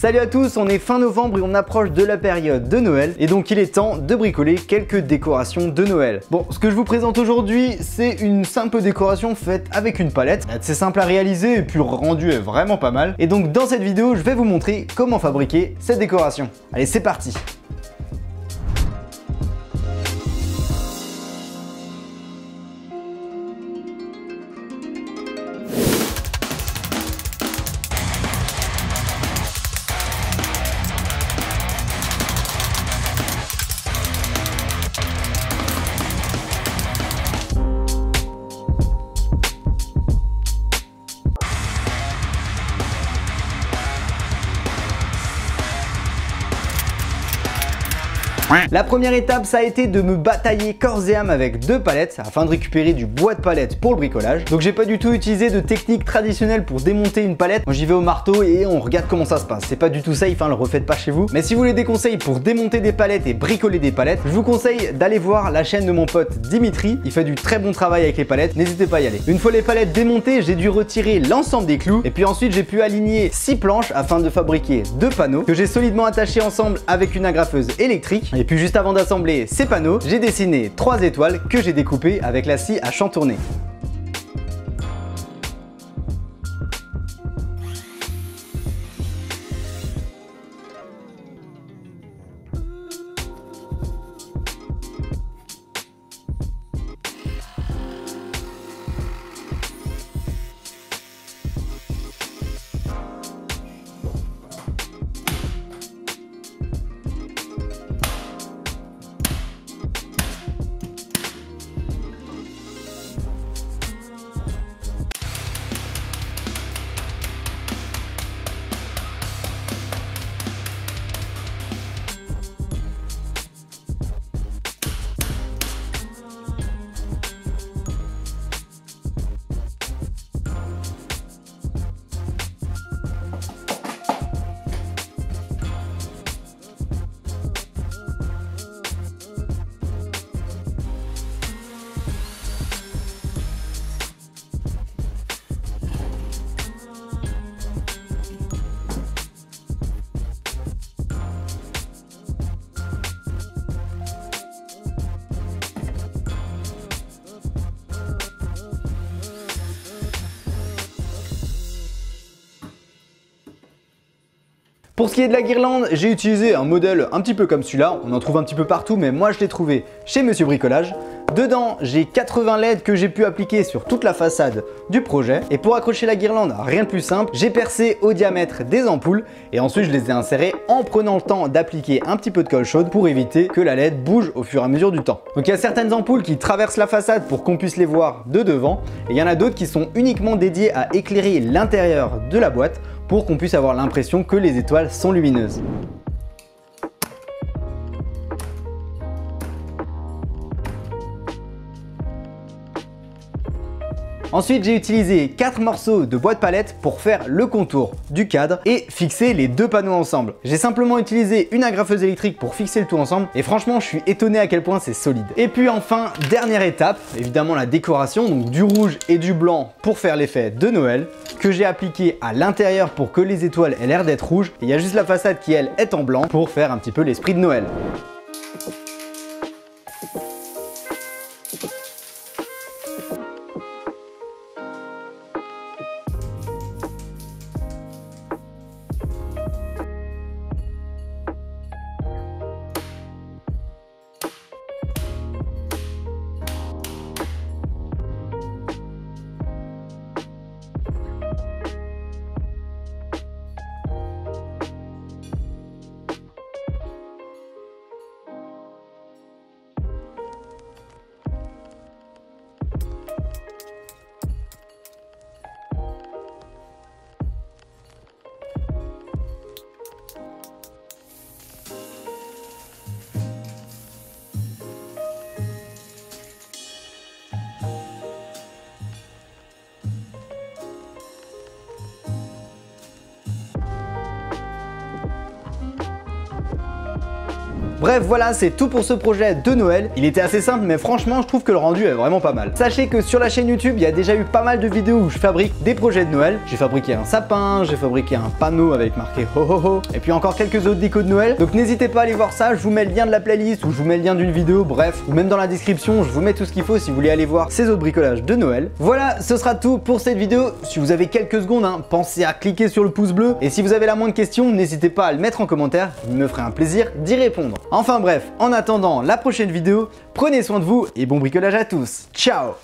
Salut à tous, on est fin novembre et on approche de la période de Noël et donc il est temps de bricoler quelques décorations de Noël. Bon, ce que je vous présente aujourd'hui, c'est une simple décoration faite avec une palette. C'est simple à réaliser et puis le rendu est vraiment pas mal. Et donc dans cette vidéo, je vais vous montrer comment fabriquer cette décoration. Allez, c'est parti! La première étape, ça a été de me batailler corps et âme avec deux palettes afin de récupérer du bois de palette pour le bricolage. Donc j'ai pas du tout utilisé de technique traditionnelle pour démonter une palette. Moi j'y vais au marteau et on regarde comment ça se passe. C'est pas du tout safe, le refaites pas chez vous. Mais si vous voulez des conseils pour démonter des palettes et bricoler des palettes, je vous conseille d'aller voir la chaîne de mon pote Dimitri. Il fait du très bon travail avec les palettes, n'hésitez pas à y aller. Une fois les palettes démontées, j'ai dû retirer l'ensemble des clous et puis ensuite j'ai pu aligner 6 planches afin de fabriquer 2 panneaux que j'ai solidement attachés ensemble avec une agrafeuse électrique. Et puis juste avant d'assembler ces panneaux, j'ai dessiné 3 étoiles que j'ai découpées avec la scie à chantourner. Pour ce qui est de la guirlande, j'ai utilisé un modèle un petit peu comme celui-là. On en trouve un petit peu partout, mais moi je l'ai trouvé chez Monsieur Bricolage. Dedans, j'ai 80 LED que j'ai pu appliquer sur toute la façade du projet. Et pour accrocher la guirlande, rien de plus simple, j'ai percé au diamètre des ampoules et ensuite je les ai insérées en prenant le temps d'appliquer un petit peu de colle chaude pour éviter que la LED bouge au fur et à mesure du temps. Donc il y a certaines ampoules qui traversent la façade pour qu'on puisse les voir de devant et il y en a d'autres qui sont uniquement dédiées à éclairer l'intérieur de la boîte pour qu'on puisse avoir l'impression que les étoiles sont lumineuses. Ensuite, j'ai utilisé 4 morceaux de bois de palette pour faire le contour du cadre et fixer les 2 panneaux ensemble. J'ai simplement utilisé une agrafeuse électrique pour fixer le tout ensemble et franchement, je suis étonné à quel point c'est solide. Et puis enfin, dernière étape, évidemment la décoration, donc du rouge et du blanc pour faire l'effet de Noël que j'ai appliqué à l'intérieur pour que les étoiles aient l'air d'être rouges. Et il y a juste la façade qui, elle, est en blanc pour faire un petit peu l'esprit de Noël. Bref, voilà, c'est tout pour ce projet de Noël. Il était assez simple, mais franchement, je trouve que le rendu est vraiment pas mal. Sachez que sur la chaîne YouTube, il y a déjà eu pas mal de vidéos où je fabrique des projets de Noël. J'ai fabriqué un sapin, j'ai fabriqué un panneau avec marqué ho ho ho, et puis encore quelques autres décos de Noël. Donc n'hésitez pas à aller voir ça, je vous mets le lien de la playlist ou je vous mets le lien d'une vidéo, bref, ou même dans la description, je vous mets tout ce qu'il faut si vous voulez aller voir ces autres bricolages de Noël. Voilà, ce sera tout pour cette vidéo. Si vous avez quelques secondes, pensez à cliquer sur le pouce bleu, et si vous avez la moindre question, n'hésitez pas à le mettre en commentaire, il me ferait un plaisir d'y répondre. Enfin bref, en attendant la prochaine vidéo, prenez soin de vous et bon bricolage à tous. Ciao!